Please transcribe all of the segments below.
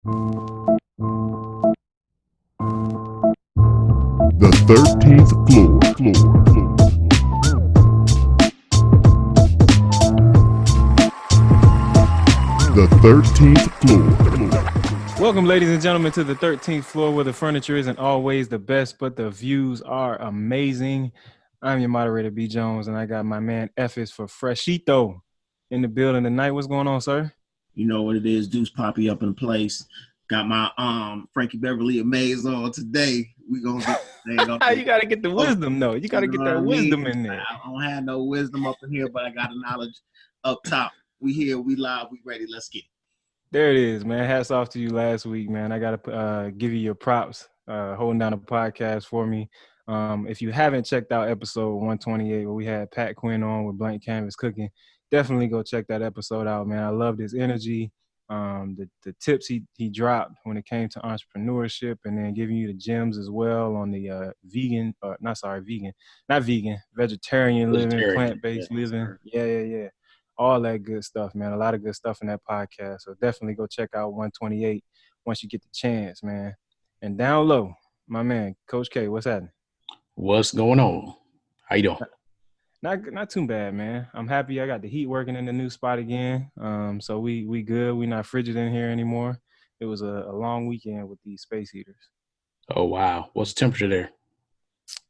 The 13th floor. The 13th floor. Welcome, ladies and gentlemen, to the 13th floor, where the furniture isn't always the best, but the views are amazing. I'm your moderator, B. Jones, and I got my man F is for Freshito in the building tonight. What's going on, sir? You know what it is, Deuce Poppy up in place. Got my Frankie Beverly Amaze on today. We gonna get You gotta get the wisdom, though. You gotta get that wisdom in there. I don't have no wisdom up in here, but I got the knowledge up top. We here, we live, we ready. Let's get it. There it is, man. Hats off to you last week, man. I gotta give you your props, holding down the podcast for me. If you haven't checked out episode 128, where we had Pat Quinn on with Blank Canvas Cooking, definitely go check that episode out, man. I loved his energy, the tips he dropped when it came to entrepreneurship, and then giving you the gems as well on the vegetarian living, plant-based living. Yeah. All that good stuff, man. A lot of good stuff in that podcast. So definitely go check out 128 once you get the chance, man. And down low, my man, Coach K, what's happening? What's going on? How you doing? Not too bad, man. I'm happy I got the heat working in the new spot again. So we good. We not frigid in here anymore. It was a long weekend with these space heaters. Oh, wow. What's the temperature there?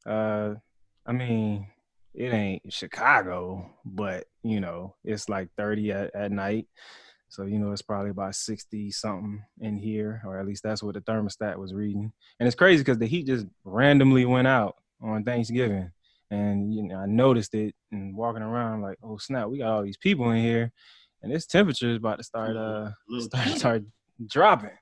I mean, it ain't Chicago, but, you know, it's like 30 at night. So, you know, it's probably about 60 something in here, or at least that's what the thermostat was reading. And it's crazy because the heat just randomly went out on Thanksgiving. And, you know, I noticed it and walking around like, oh, snap, we got all these people in here. And this temperature is about to start dropping.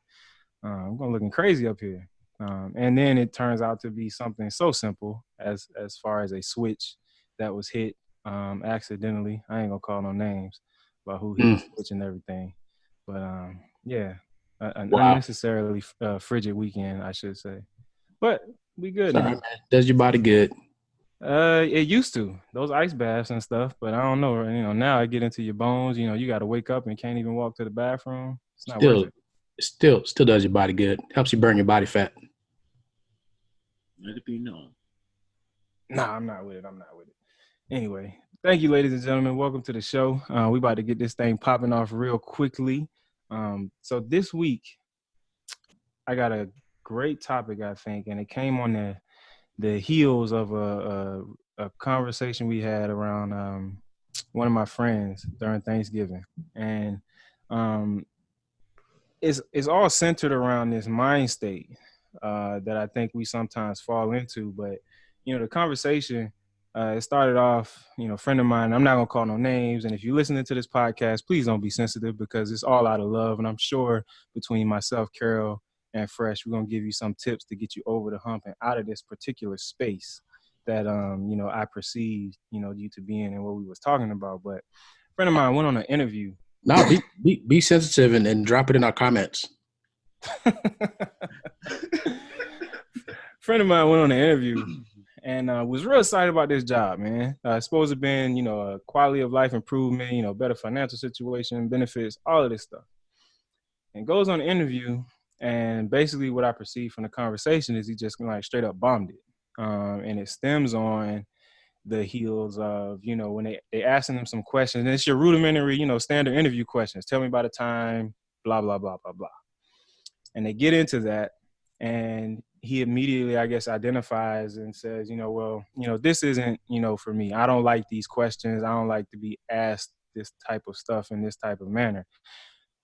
I'm going looking crazy up here. And then it turns out to be something so simple as far as a switch that was hit accidentally. I ain't gonna call no names about who hit the switch and everything. But yeah, an unnecessarily frigid weekend, I should say. But we good now. Right, does your body good? It used to, those ice baths and stuff, but I don't know. You know, now I get into your bones. You know, you got to wake up and can't even walk to the bathroom. It's not worth it. Still does your body good. Helps you burn your body fat. Let it be known. Nah, I'm not with it. Anyway, thank you, ladies and gentlemen. Welcome to the show. We about to get this thing popping off real quickly. So this week, I got a great topic, I think, and it came on the heels of a conversation we had around one of my friends during Thanksgiving, and it's all centered around this mind state that I think we sometimes fall into. But you know, the conversation. It started off, you know, a friend of mine, I'm not going to call no names. And if you're listening to this podcast, please don't be sensitive because it's all out of love. And I'm sure between myself, Carol, and Fresh, we're going to give you some tips to get you over the hump and out of this particular space that, you know, I perceived, you know, you to be in and what we was talking about. But a friend of mine went on an interview. No, be sensitive and drop it in our comments. Friend of mine went on an interview. And was real excited about this job, man. It's supposed to have been, you know, a quality of life improvement, you know, better financial situation, benefits, all of this stuff. And goes on the interview, and basically what I perceived from the conversation is he just like straight up bombed it. And it stems on the heels of, you know, when they asking him some questions, and it's your rudimentary, you know, standard interview questions. Tell me about a time, blah, blah, blah, blah, blah. And they get into that, and he immediately, I guess, identifies and says, you know, well, you know, this isn't, you know, for me. I don't like these questions. I don't like to be asked this type of stuff in this type of manner,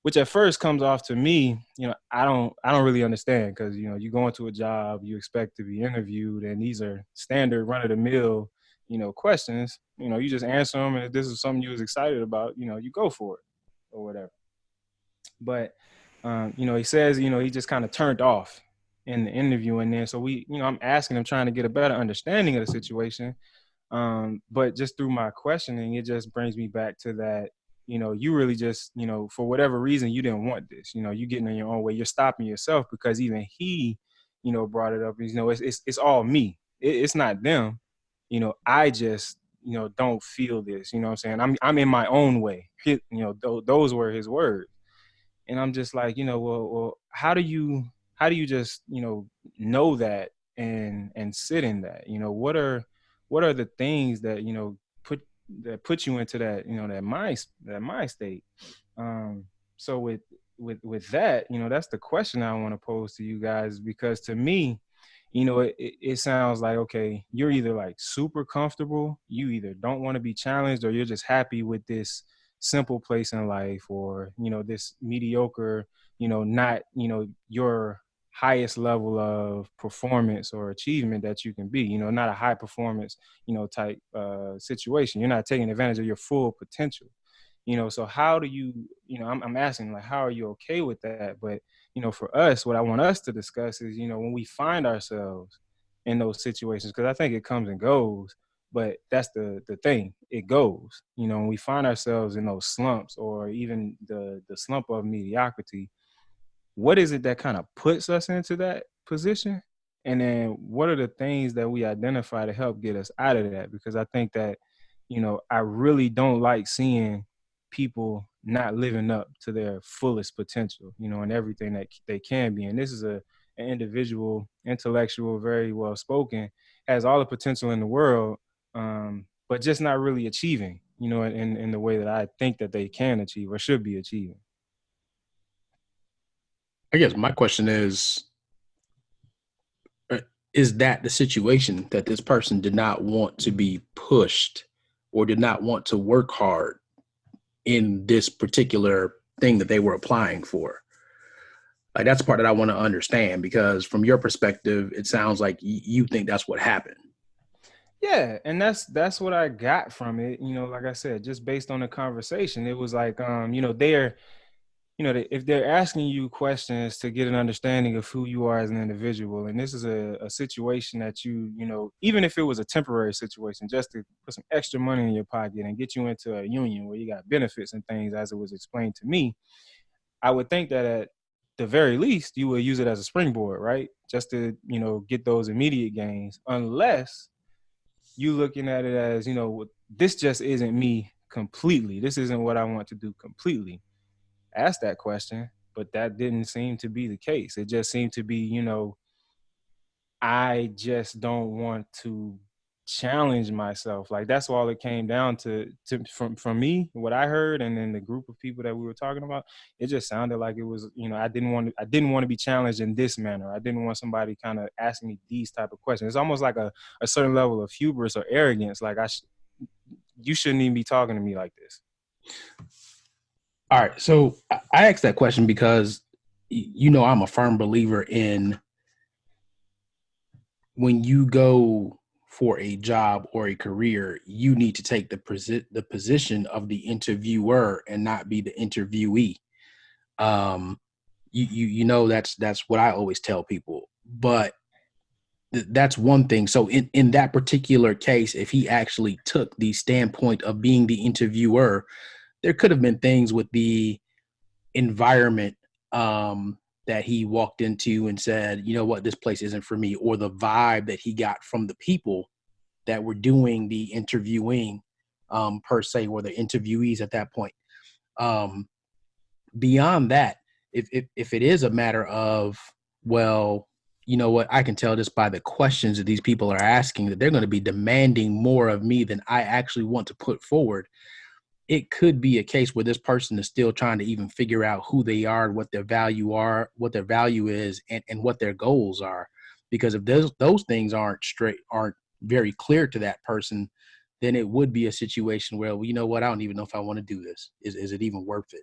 which at first comes off to me, you know, I don't really understand because, you know, you go into a job, you expect to be interviewed, and these are standard run of the mill, you know, questions. You know, you just answer them, and if this is something you was excited about, you know, you go for it or whatever. But, you know, he says, you know, he just kind of turned off in the interview, and then so we, you know, I'm asking him, trying to get a better understanding of the situation, but just through my questioning, it just brings me back to that, you know, you really just, you know, for whatever reason, you didn't want this, you know, you getting in your own way, you're stopping yourself because even he, you know, brought it up, you know, it's all me, it's not them, you know, I just, you know, don't feel this, you know what I'm saying, I'm in my own way, you know, those were his words. And I'm just like, well, how do you just, know that and sit in that? What are the things that, put put you into that, that mind state? Um, so with that, that's the question I want to pose to you guys, because to me, it sounds like, okay, you're either like super comfortable, you either don't want to be challenged, or you're just happy with this simple place in life, or this mediocre, not your highest level of performance or achievement that you can be, not a high performance type situation. You're not taking advantage of your full potential. So how do you, I'm asking, like, how are you okay with that? But for us, what I want us to discuss is, when we find ourselves in those situations, because I think it comes and goes, but that's the thing, it goes. When we find ourselves in those slumps, or even the slump of mediocrity, what is it that kind of puts us into that position? And then what are the things that we identify to help get us out of that? Because I think that, I really don't like seeing people not living up to their fullest potential, and everything that they can be. And this is an individual, intellectual, very well spoken, has all the potential in the world, but just not really achieving, in the way that I think that they can achieve or should be achieving. I guess my question is that the situation that this person did not want to be pushed or did not want to work hard in this particular thing that they were applying for? Like, that's the part that I want to understand, because from your perspective, it sounds like you think that's what happened. Yeah, and that's what I got from it. Like I said, just based on the conversation, it was like, if they're asking you questions to get an understanding of who you are as an individual, and this is a situation that even if it was a temporary situation, just to put some extra money in your pocket and get you into a union where you got benefits and things, as it was explained to me, I would think that at the very least, you would use it as a springboard, right? Just to, get those immediate gains, unless you looking at it as, this just isn't me completely. This isn't what I want to do completely. Ask that question, but that didn't seem to be the case. It just seemed to be, I just don't want to challenge myself. Like, that's all it came down to from me, what I heard, and then the group of people that we were talking about. It just sounded like it was, I didn't want to be challenged in this manner. I didn't want somebody kind of asking me these type of questions. It's almost like a certain level of hubris or arrogance. Like, you shouldn't even be talking to me like this. All right. So I asked that question because, I'm a firm believer in, when you go for a job or a career, you need to take the position of the interviewer and not be the interviewee. That's what I always tell people. But that's one thing. So in that particular case, if he actually took the standpoint of being the interviewer, there could have been things with the environment that he walked into and said, you know what, this place isn't for me, or the vibe that he got from the people that were doing the interviewing, per se, or the interviewees at that point. Beyond that, if it is a matter of, well, you know what, I can tell just by the questions that these people are asking that they're going to be demanding more of me than I actually want to put forward, it could be a case where this person is still trying to even figure out who they are, what their value is, and what their goals are. Because if those things aren't very clear to that person, then it would be a situation where, well, you know what, I don't even know if I want to do this. Is it even worth it?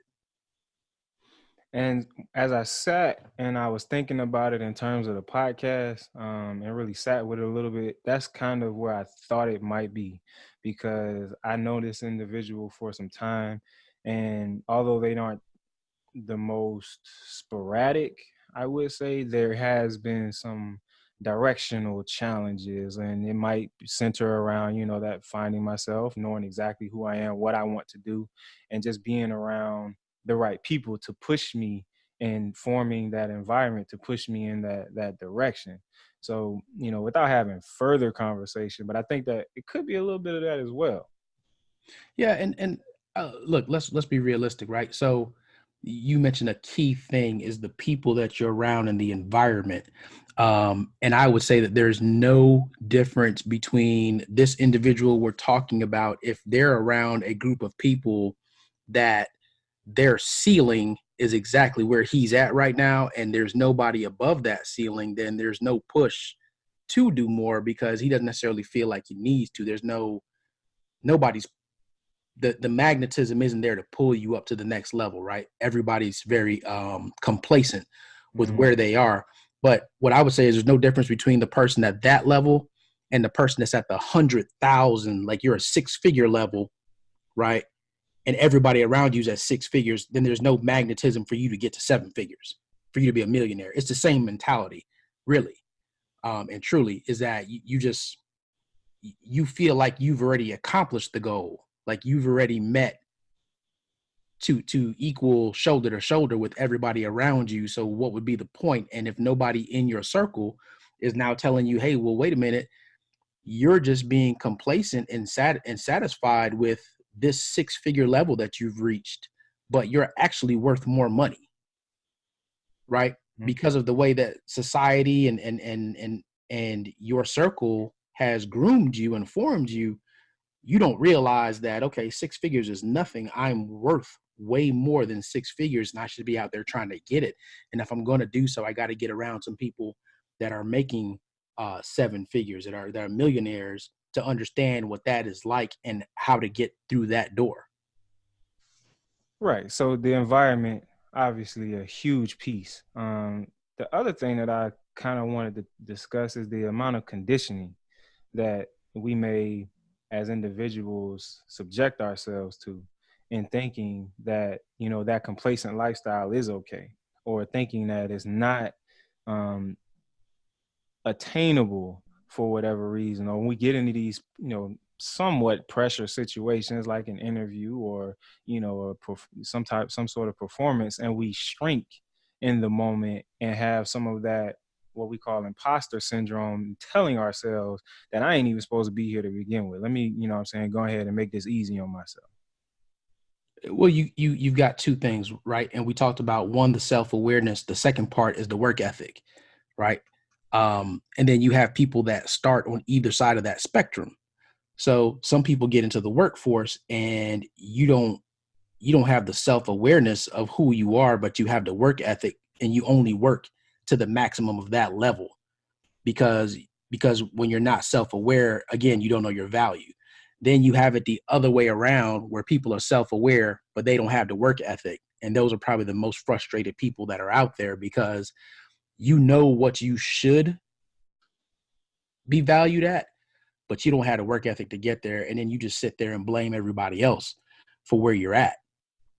And as I sat and I was thinking about it in terms of the podcast, and really sat with it a little bit, that's kind of where I thought it might be, because I know this individual for some time, and although they aren't the most sporadic, I would say there has been some directional challenges, and it might center around, that finding myself, knowing exactly who I am, what I want to do, and just being around the right people to push me, and forming that environment to push me in that direction. So, without having further conversation, but I think that it could be a little bit of that as well. Yeah, and look, let's be realistic, right? So you mentioned a key thing is the people that you're around and the environment. And I would say that there's no difference between this individual we're talking about. If they're around a group of people that their ceiling is exactly where he's at right now, and there's nobody above that ceiling, then there's no push to do more because he doesn't necessarily feel like he needs to. There's nobody's the magnetism isn't there to pull you up to the next level, right? Everybody's very complacent with where they are. But what I would say is there's no difference between the person at that level and the person that's at the 100,000, like you're a 6-figure level, right? And everybody around you is at 6 figures. Then there's no magnetism for you to get to 7 figures, for you to be a millionaire. It's the same mentality, really. And truly is that you feel like you've already accomplished the goal. Like you've already met to equal shoulder to shoulder with everybody around you. So what would be the point? And if nobody in your circle is now telling you, hey, well, wait a minute, you're just being complacent and satisfied with this 6-figure level that you've reached, but you're actually worth more money, right? Mm-hmm. Because of the way that society and your circle has groomed you and formed you, you don't realize that, okay, 6 figures is nothing. I'm worth way more than 6 figures and I should be out there trying to get it. And if I'm going to do so, I got to get around some people that are making 7 figures, that are millionaires, to understand what that is like and how to get through that door. Right. So the environment, obviously a huge piece. The other thing that I kind of wanted to discuss is the amount of conditioning that we may, as individuals, subject ourselves to, in thinking that, you know, that complacent lifestyle is okay, or thinking that it's not attainable for whatever reason. Or when we get into these, you know, somewhat pressure situations like an interview or, you know, some sort of performance, and we shrink in the moment and have some of that, what we call imposter syndrome, telling ourselves that I ain't even supposed to be here to begin with. Let me, you know what I'm saying, go ahead and make this easy on myself. Well, you've got two things, right? And we talked about one, the self-awareness. The second part is the work ethic, right? And then you have people that start on either side of that spectrum. So some people get into the workforce and you don't have the self-awareness of who you are, but you have the work ethic and you only work to the maximum of that level because when you're not self-aware, again, you don't know your value. Then you have it the other way around where people are self-aware, but they don't have the work ethic. And those are probably the most frustrated people that are out there because you know what you should be valued at, but you don't have the work ethic to get there. And then you just sit there and blame everybody else for where you're at,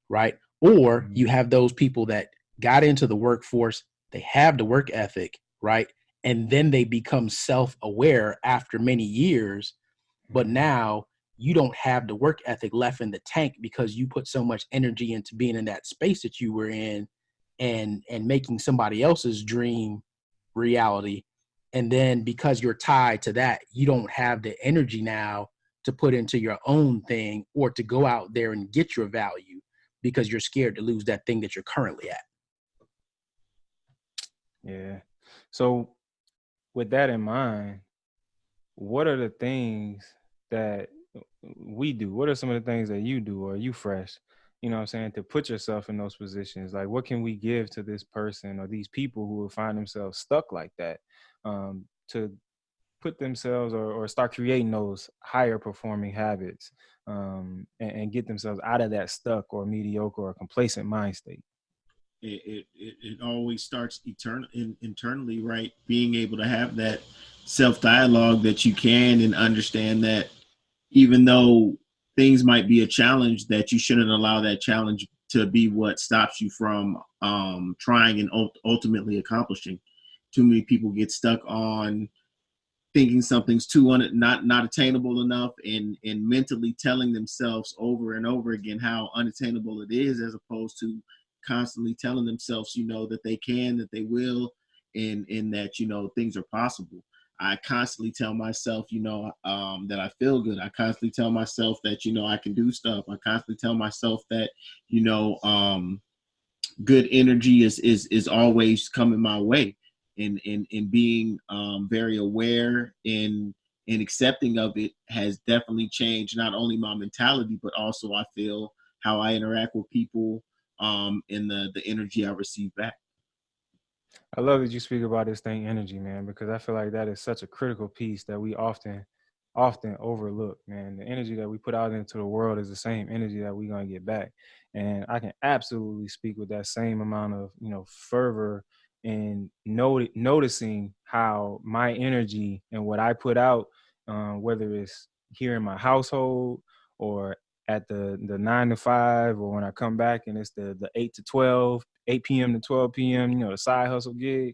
right? Or you have those people that got into the workforce, they have the work ethic, right? And then they become self-aware after many years, but now you don't have the work ethic left in the tank because you put so much energy into being in that space that you were in and making somebody else's dream reality. And then because you're tied to that, you don't have the energy now to put into your own thing or to go out there and get your value because you're scared to lose that thing that you're currently at. Yeah. So with that in mind, what are the things that we do? What are some of the things that you do, or you fresh, you know what I'm saying, to put yourself in those positions? Like, what can we give to this person or these people who will find themselves stuck like that, to put themselves or start creating those higher performing habits, and get themselves out of that stuck or mediocre or complacent mind state? It always starts internally, right? Being able to have that self-dialogue that you can and understand that even though things might be a challenge, that you shouldn't allow that challenge to be what stops you from trying and ultimately accomplishing. Too many people get stuck on thinking something's not attainable enough, and mentally telling themselves over and over again how unattainable it is, as opposed to constantly telling themselves, you know, that they can, that they will, and that, you know, things are possible. I constantly tell myself, you know, that I feel good. I constantly tell myself that, you know, I can do stuff. I constantly tell myself that, you know, good energy is always coming my way, and being very aware and accepting of it has definitely changed not only my mentality, but also I feel how I interact with people, and the energy I receive back. I love that you speak about this thing, energy, man, because I feel like that is such a critical piece that we often overlook, man. The energy that we put out into the world is the same energy that we're gonna get back. And I can absolutely speak with that same amount of, fervor and noticing how my energy and what I put out, whether it's here in my household or at the 9 to 5, or when I come back and it's the 8 to 12, 8 p.m. to 12 p.m., the side hustle gig,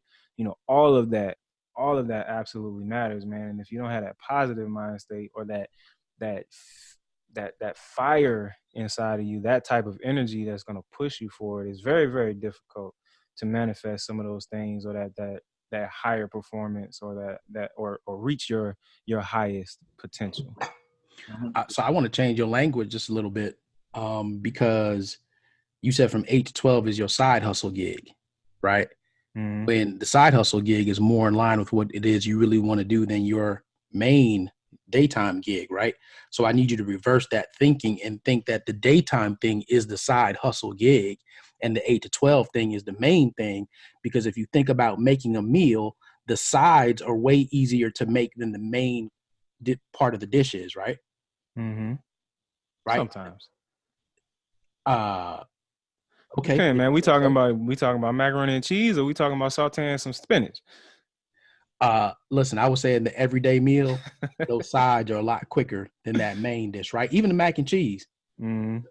all of that absolutely matters, man. And if you don't have that positive mind state, or that fire inside of you, that type of energy that's going to push you forward, is very, very difficult to manifest some of those things, or that higher performance, or or reach your highest potential. So I want to change your language just a little bit, because you said from 8 to 12 is your side hustle gig, right? Mm-hmm. When the side hustle gig is more in line with what it is you really want to do than your main daytime gig, right? So I need you to reverse that thinking and think that the daytime thing is the side hustle gig and the 8 to 12 thing is the main thing. Because if you think about making a meal, the sides are way easier to make than the main part of the dish is, right? Mm-hmm. Right. Sometimes. Okay, man. We talking about macaroni and cheese, or we talking about sauteing some spinach? Listen, I would say in the everyday meal, those sides are a lot quicker than that main dish, right? Even the mac and cheese. Mm-hmm.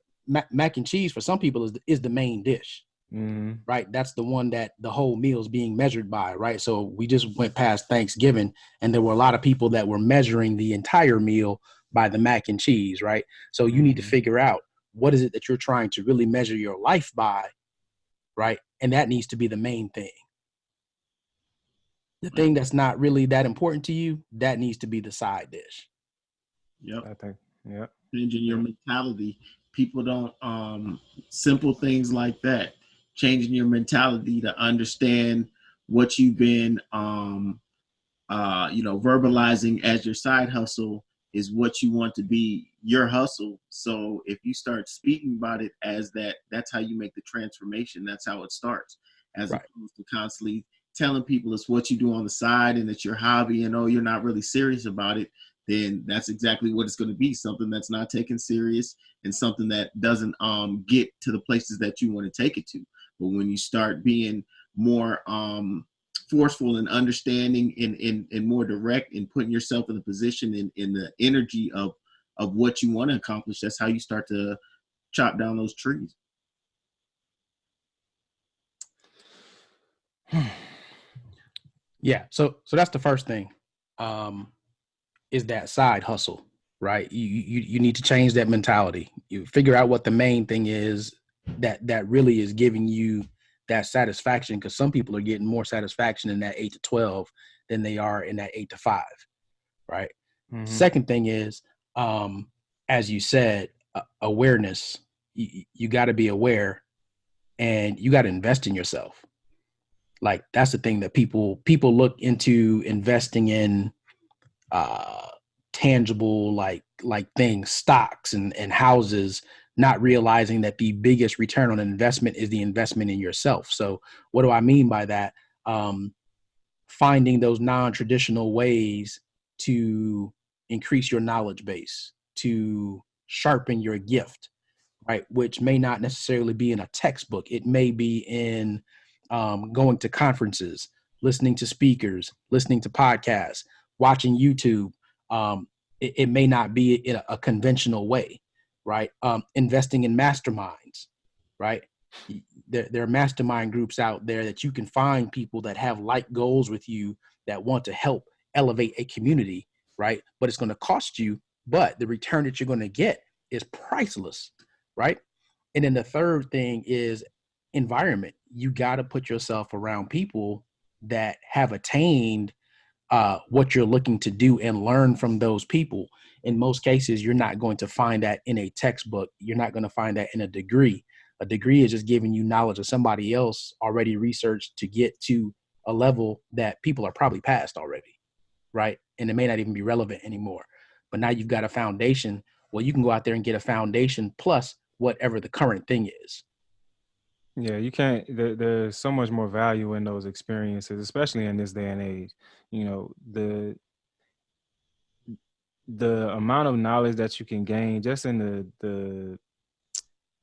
Mac and cheese for some people is the main dish, mm-hmm. right? That's the one that the whole meal is being measured by, right? So we just went past Thanksgiving, and there were a lot of people that were measuring the entire meal by the mac and cheese, right? So you need to figure out, what is it that you're trying to really measure your life by, right? And that needs to be the main thing. The thing that's not really that important to you, that needs to be the side dish. Yep. I think, yeah. Changing your mentality. People don't, simple things like that. Changing your mentality to understand what you've been, verbalizing as your side hustle is what you want to be your hustle. So if you start speaking about it as that, that's how you make the transformation. That's how it starts, as opposed to constantly telling people it's what you do on the side and it's your hobby, and you're not really serious about it. Then that's exactly what it's going to be, something that's not taken serious and something that doesn't get to the places that you want to take it to. But when you start being more forceful and understanding and more direct, and putting yourself in the position in the energy of what you want to accomplish, that's how you start to chop down those trees. Yeah. So that's the first thing, is that side hustle, right? You need to change that mentality. You figure out what the main thing is that really is giving you that satisfaction, because some people are getting more satisfaction in that 8 to 12 than they are in that 8 to 5, right? Mm-hmm. Second thing is, as you said, awareness. You got to be aware, and you got to invest in yourself. Like, that's the thing that people look into investing in, tangible like things, stocks and houses, not realizing that the biggest return on investment is the investment in yourself. So what do I mean by that? Finding those non-traditional ways to increase your knowledge base, to sharpen your gift, right? Which may not necessarily be in a textbook. It may be in going to conferences, listening to speakers, listening to podcasts, watching YouTube. It may not be in a conventional way, right? Investing in masterminds, right? There are mastermind groups out there that you can find people that have like goals with you, that want to help elevate a community, right? But it's going to cost you, but the return that you're going to get is priceless, right? And then the third thing is environment. You got to put yourself around people that have attained what you're looking to do, and learn from those people. In most cases, you're not going to find that in a textbook. You're not going to find that in a degree. A degree is just giving you knowledge of somebody else already researched to get to a level that people are probably past already, right? And it may not even be relevant anymore. But now you've got a foundation. Well, you can go out there and get a foundation plus whatever the current thing is. Yeah, you can't. There's so much more value in those experiences, especially in this day and age. You know, the amount of knowledge that you can gain just in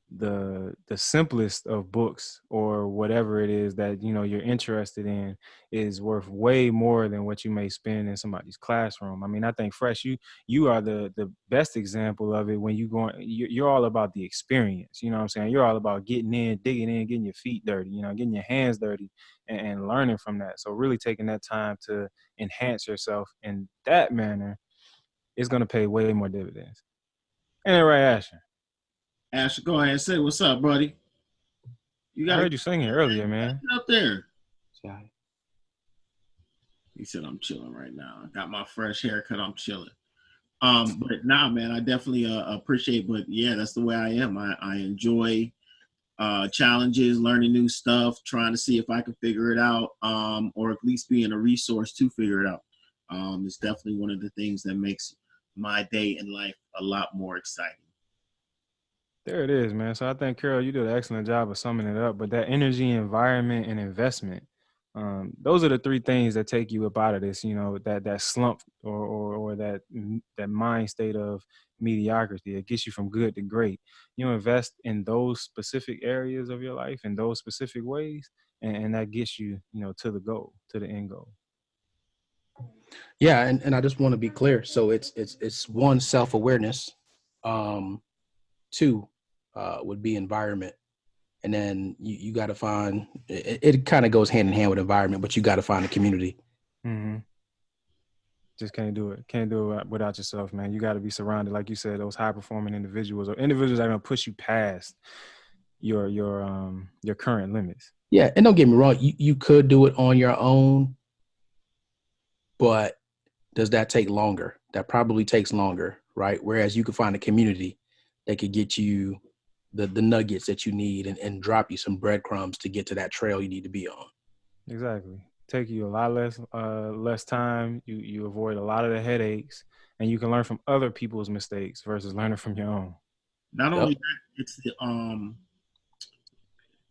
the simplest of books or whatever it is that you're interested in is worth way more than what you may spend in somebody's classroom. I mean, I think Fresh, you are the best example of it. When you're all about the experience, you know what I'm saying? You're all about getting in, digging in, getting your feet dirty, getting your hands dirty, and learning from that. So really taking that time to enhance yourself in that manner is going to pay way more dividends. Ain't that right, Asher? Asher, go ahead and say what's up, buddy. I heard you singing earlier, man. Get up there. Sorry. He said I'm chilling right now. I got my fresh haircut. I'm chilling. But nah, man, I definitely appreciate. But yeah, that's the way I am. I enjoy challenges, learning new stuff, trying to see if I can figure it out, or at least being a resource to figure it out. It's definitely one of the things that makes my day in life a lot more exciting. There it is, man. So I think, Carol, you did an excellent job of summing it up. But that energy, environment, and investment, those are the three things that take you up out of this, that slump or that mind state of mediocrity. It gets you from good to great. You invest in those specific areas of your life in those specific ways, and that gets you, to the goal, to the end goal. Yeah, and I just want to be clear. So it's one, self-awareness, two would be environment, and then you got to find it kind of goes hand in hand with environment, but you got to find a community. Mm-hmm. Just can't do it without yourself, man. You got to be surrounded, like you said, those high performing individuals or individuals that are going to push you past your current limits. Yeah, and don't get me wrong, you could do it on your own, but does that take longer? That probably takes longer, right? Whereas you could find a community that could get you the nuggets that you need and drop you some breadcrumbs to get to that trail you need to be on. Exactly. Take you a lot less time. You avoid a lot of the headaches, and you can learn from other people's mistakes versus learning from your own. Not only that, it's the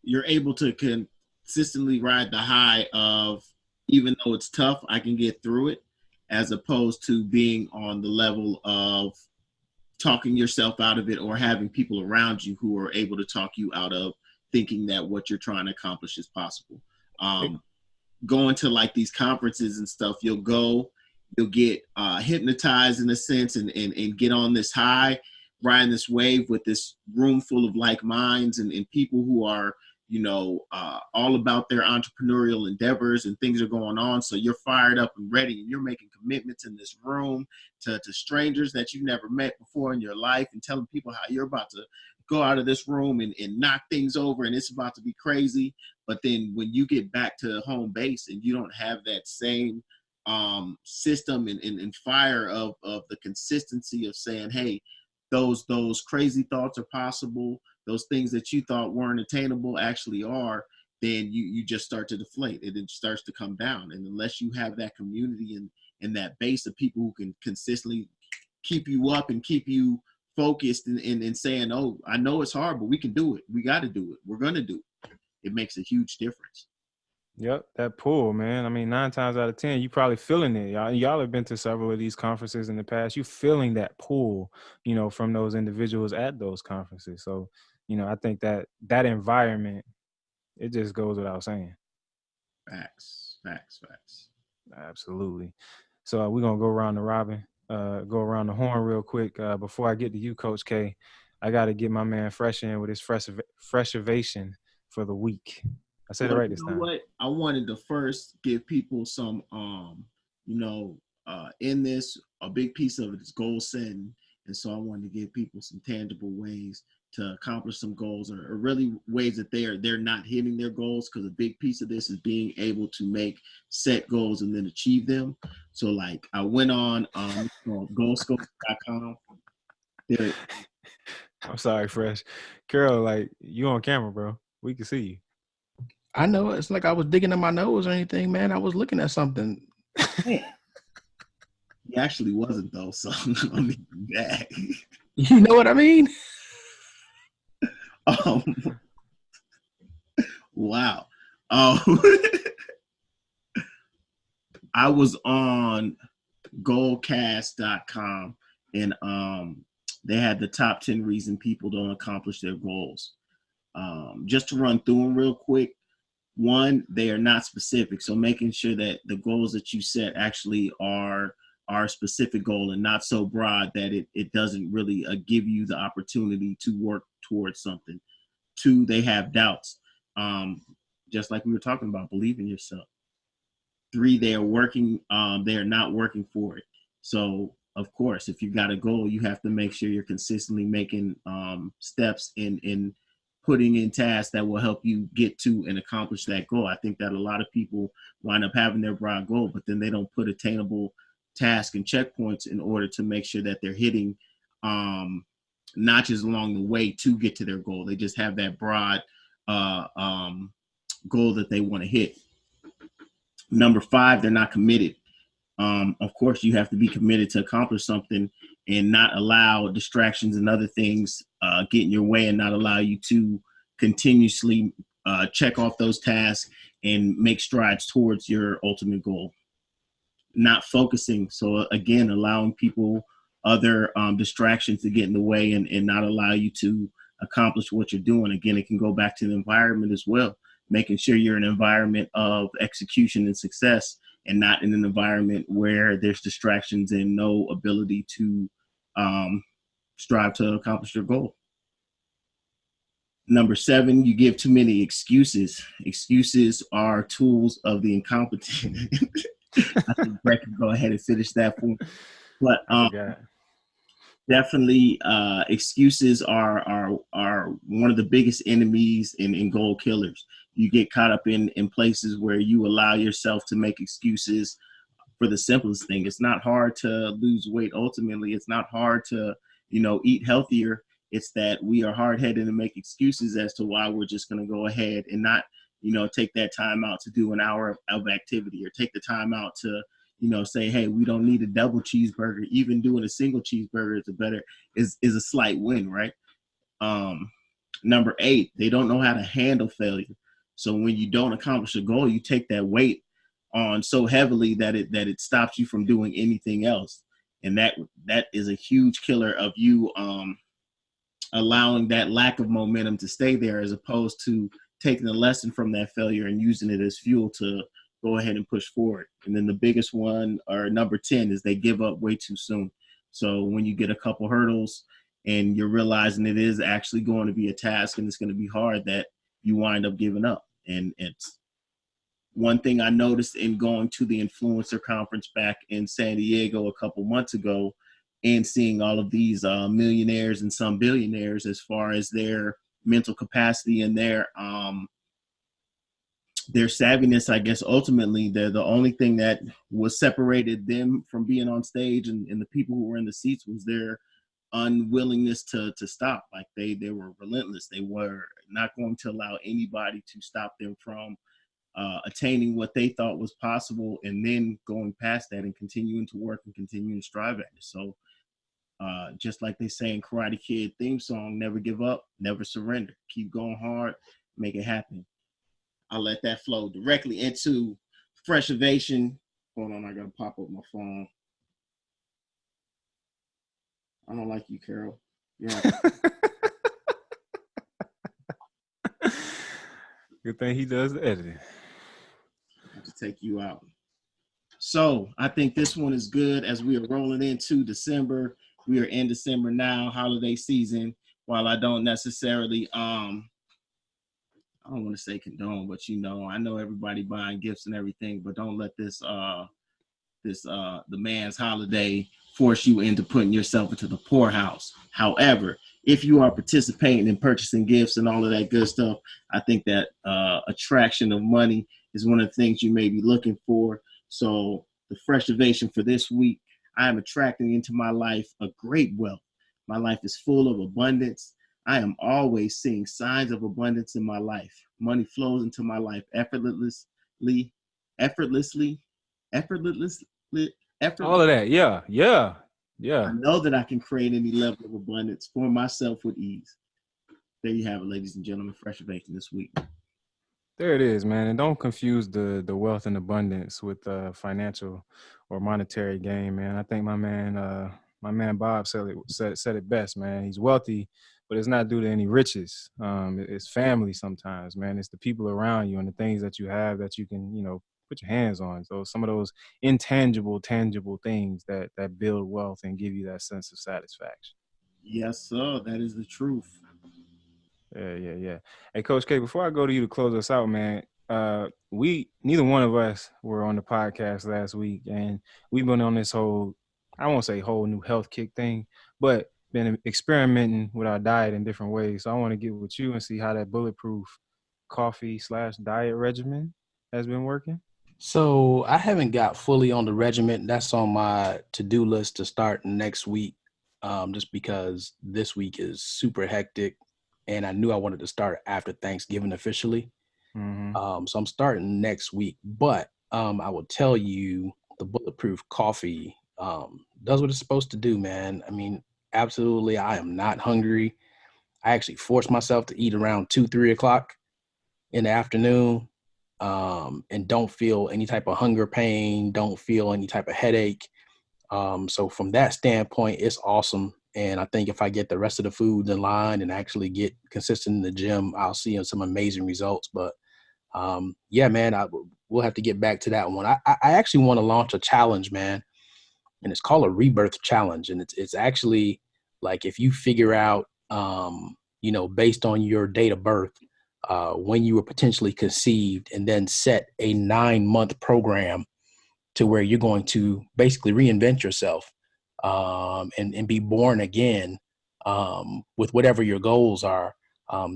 you're able to consistently ride the high of, even though it's tough, I can get through it, as opposed to being on the level of talking yourself out of it or having people around you who are able to talk you out of thinking that what you're trying to accomplish is possible. Going to like these conferences and stuff, you'll get hypnotized in a sense and get on this high, riding this wave with this room full of like minds and people who are, all about their entrepreneurial endeavors, and things are going on. So you're fired up and ready, and you're making commitments in this room to strangers that you've never met before in your life, and telling people how you're about to go out of this room and knock things over, and it's about to be crazy. But then when you get back to home base and you don't have that same system and fire of the consistency of saying, hey, those crazy thoughts are possible, those things that you thought weren't attainable actually are, then you just start to deflate. It starts to come down. And unless you have that community and that base of people who can consistently keep you up and keep you focused and saying, oh, I know it's hard, but we can do it. We got to do it. We're going to do it. It makes a huge difference. Yep, that pull, man. I mean, 9 times out of 10, you probably feeling it. Y'all have been to several of these conferences in the past. You feeling that pull, from those individuals at those conferences. So, I think that environment, it just goes without saying. Facts. Absolutely. So we're gonna go around the robin, go around the horn real quick. Before I get to you, Coach K, I got to get my man Fresh in with his fresh ovation for the week. I said it right this time. What? I wanted to first give people some, in this, a big piece of it is goal setting. And so I wanted to give people some tangible ways to accomplish some goals, or really ways that they're not hitting their goals, because a big piece of this is being able to set goals and then achieve them. So like I went on goalscope.com. I'm sorry, Fresh. Carol, like, you on camera, bro. We can see you. I know it's like I was digging in my nose or anything, man. I was looking at something. Man, he actually wasn't though, so I mean that. You know what I mean? Um, wow. Um, I was on goalcast.com and they had the top 10 reasons people don't accomplish their goals. Just to run through them real quick. One, they are not specific. So making sure that the goals that you set actually are a specific goal and not so broad that it doesn't really give you the opportunity to work towards something. Two, they have doubts. Just like we were talking about, believe in yourself. Three, they are not working for it. So of course, if you've got a goal, you have to make sure you're consistently making steps in putting in tasks that will help you get to and accomplish that goal. I think that a lot of people wind up having their broad goal, but then they don't put attainable tasks and checkpoints in order to make sure that they're hitting notches along the way to get to their goal. They just have that broad goal that they want to hit. Number 5, they're not committed. Of course, you have to be committed to accomplish something and not allow distractions and other things get in your way and not allow you to continuously check off those tasks and make strides towards your ultimate goal. Not focusing. So again, allowing people other distractions to get in the way and not allow you to accomplish what you're doing. Again, it can go back to the environment as well. Making sure you're in an environment of execution and success and not in an environment where there's distractions and no ability to strive to accomplish your goal. Number 7, you give too many excuses. Excuses are tools of the incompetent. I think Brett can go ahead and finish that for me. But definitely excuses are one of the biggest enemies in goal killers. You get caught up in places where you allow yourself to make excuses for the simplest thing. It's not hard to lose weight. Ultimately, it's not hard to, eat healthier. It's that we are hard-headed and make excuses as to why we're just going to go ahead and not, take that time out to do an hour of activity, or take the time out to, say, hey, we don't need a double cheeseburger. Even doing a single cheeseburger is a slight win, right? Number 8, they don't know how to handle failure. So when you don't accomplish a goal, you take that weight on so heavily that it stops you from doing anything else. And that is a huge killer of you allowing that lack of momentum to stay there, as opposed to taking a lesson from that failure and using it as fuel to go ahead and push forward. And then the biggest one, or number 10, is they give up way too soon. So when you get a couple hurdles and you're realizing it is actually going to be a task and it's going to be hard, that you wind up giving up. And it's one thing I noticed in going to the influencer conference back in San Diego a couple months ago and seeing all of these millionaires and some billionaires, as far as their mental capacity and their savviness, I guess. Ultimately, they're the only thing that was separated them from being on stage and the people who were in the seats was their unwillingness to stop. Like they were relentless. They were not going to allow anybody to stop them from attaining what they thought was possible, and then going past that and continuing to work and continuing to strive at it. So just like they say in Karate Kid theme song, never give up, never surrender. Keep going hard, make it happen. I'll let that flow directly into Fresh Ovation. Hold on, I gotta pop up my phone. I don't like you, Carol. Yeah. Good thing he does the editing. I have to take you out. So I think this one is good as we are rolling into December. We are in December now, holiday season. While I don't necessarily, I don't want to say condone, but I know everybody buying gifts and everything, but don't let the man's holiday force you into putting yourself into the poorhouse. However, if you are participating in purchasing gifts and all of that good stuff, I think that attraction of money is one of the things you may be looking for. So the Fresh Ovation for this week, I am attracting into my life a great wealth. My life is full of abundance. I am always seeing signs of abundance in my life. Money flows into my life effortlessly, effortlessly, effortlessly, All of effortlessly. that. Yeah. Yeah. I Yeah. know that I can create any level of abundance for myself with ease. There you have it, ladies and gentlemen. Fresh Bacon this week. There it is, man. And don't confuse the wealth and abundance with financial or monetary gain, man. I think my man Bob said it best, man. He's wealthy, but it's not due to any riches. It's family sometimes, man. It's the people around you and the things that you have that you can, put your hands on. So some of those intangible, tangible things that build wealth and give you that sense of satisfaction. Yes, sir. That is the truth. Yeah. Hey, Coach K, before I go to you to close us out, man, we neither one of us were on the podcast last week, and we've been on this I won't say whole new health kick thing, but been experimenting with our diet in different ways. So I want to get with you and see how that bulletproof coffee/diet regimen has been working. So I haven't got fully on the regiment. That's on my to-do list to start next week, just because this week is super hectic, and I knew I wanted to start after Thanksgiving officially. Mm-hmm. So I'm starting next week. But I will tell you, the bulletproof coffee does what it's supposed to do, man. I mean, absolutely, I am not hungry. I actually force myself to eat around 2-3 o'clock in the afternoon, and don't feel any type of hunger pain, don't feel any type of headache. So from that standpoint, it's awesome. And I think if I get the rest of the foods in line and actually get consistent in the gym, I'll see some amazing results. But yeah, man, we'll have to get back to that one. I actually want to launch a challenge, man, and it's called a rebirth challenge. And it's actually like if you figure out, based on your date of birth, when you were potentially conceived, and then set a 9-month program to where you're going to basically reinvent yourself, and be born again, with whatever your goals are.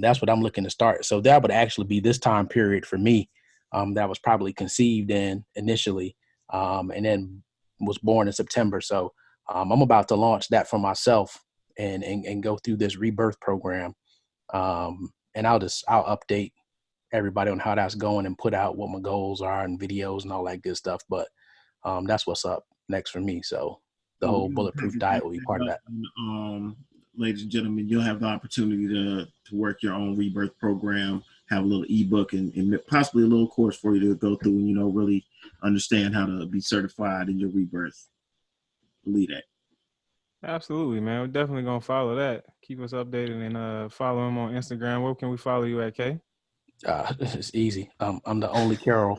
That's what I'm looking to start. So that would actually be this time period for me, that was probably conceived in initially, and then was born in September. So I'm about to launch that for myself, and go through this rebirth program. And I'll update everybody on how that's going and put out what my goals are and videos and all that good stuff. But that's what's up next for me. So the Well, whole we will bulletproof package diet will be part of up, that. and, ladies and gentlemen, you'll have the opportunity to work your own rebirth program, have a little ebook and possibly a little course for you to go through and really understand how to be certified in your rebirth. Believe that. Absolutely, man. We're definitely gonna follow that. Keep us updated and follow him on Instagram. Where can we follow you at, K? It's easy. I'm the only Carol.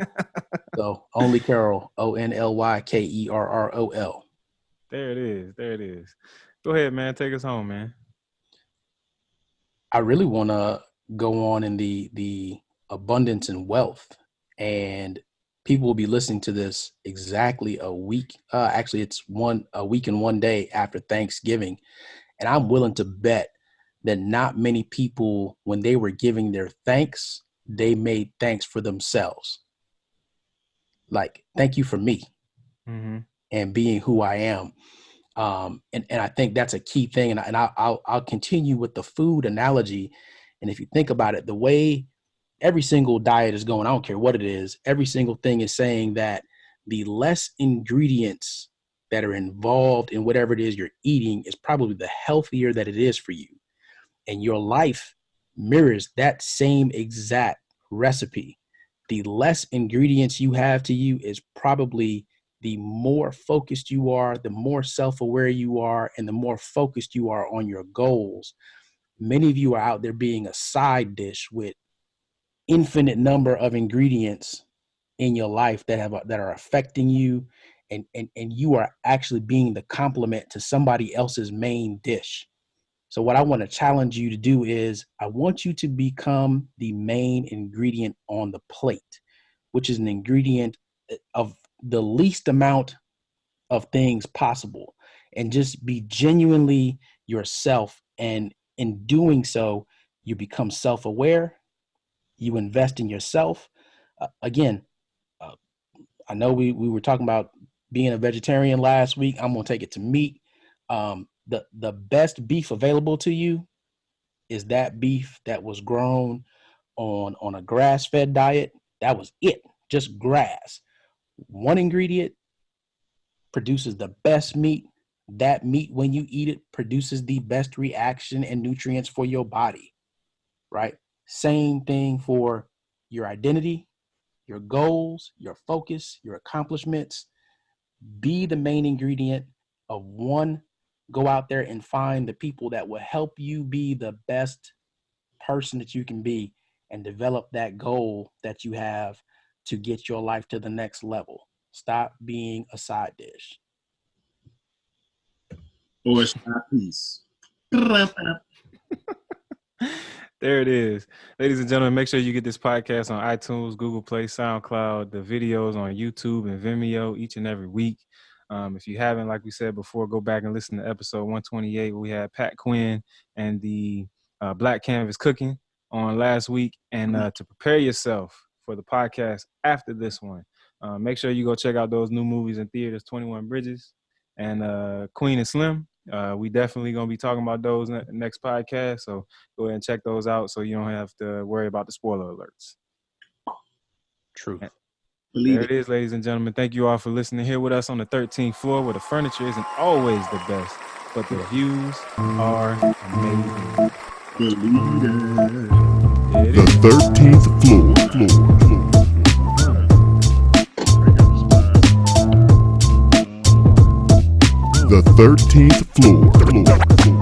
So only Carol, ONLYKERROL. There it is. There it is. Go ahead, man. Take us home, man. I really want to go on in the abundance and wealth, and people will be listening to this exactly a week. Actually, it's a week and 1 day after Thanksgiving, and I'm willing to bet that not many people, when they were giving their thanks, they made thanks for themselves. Like, thank you for me Mm-hmm. and being who I am. And I think that's a key thing. And I'll continue with the food analogy. And if you think about it, the way every single diet is going, I don't care what it is, every single thing is saying that the less ingredients that are involved in whatever it is you're eating is probably the healthier that it is for you. And your life mirrors that same exact recipe. The less ingredients you have to you is probably the more focused you are, the more self-aware you are, and the more focused you are on your goals. Many of you are out there being a side dish with infinite number of ingredients in your life that are affecting you, and you are actually being the complement to somebody else's main dish. So what I want to challenge you to do is I want you to become the main ingredient on the plate, which is an ingredient of the least amount of things possible, and just be genuinely yourself. And in doing so, you become self-aware, you invest in yourself. Again, uh, I know we were talking about being a vegetarian last week. I'm going to take it to meat. The best beef available to you is that beef that was grown on a grass-fed diet. That was it, just grass. One ingredient produces the best meat. That meat, when you eat it, produces the best reaction and nutrients for your body, right? Same thing for your identity, your goals, your focus, your accomplishments. Be the main ingredient of one. Go out there and find the people that will help you be the best person that you can be and develop that goal that you have to get your life to the next level. Stop being a side dish. Or a side piece. There it is. Ladies and gentlemen, make sure you get this podcast on iTunes, Google Play, SoundCloud, the videos on YouTube and Vimeo each and every week. If you haven't, like we said before, go back and listen to episode 128. We had Pat Quinn and the Black Canvas Cooking on last week. And to prepare yourself for the podcast after this one, make sure you go check out those new movies in theaters, 21 Bridges and Queen and Slim. We definitely going to be talking about those next podcast. So go ahead and check those out so you don't have to worry about the spoiler alerts. True. There it is, ladies and gentlemen. Thank you all for listening here with us on the 13th floor, where the furniture isn't always the best, but the views are amazing. The 13th floor. The 13th floor.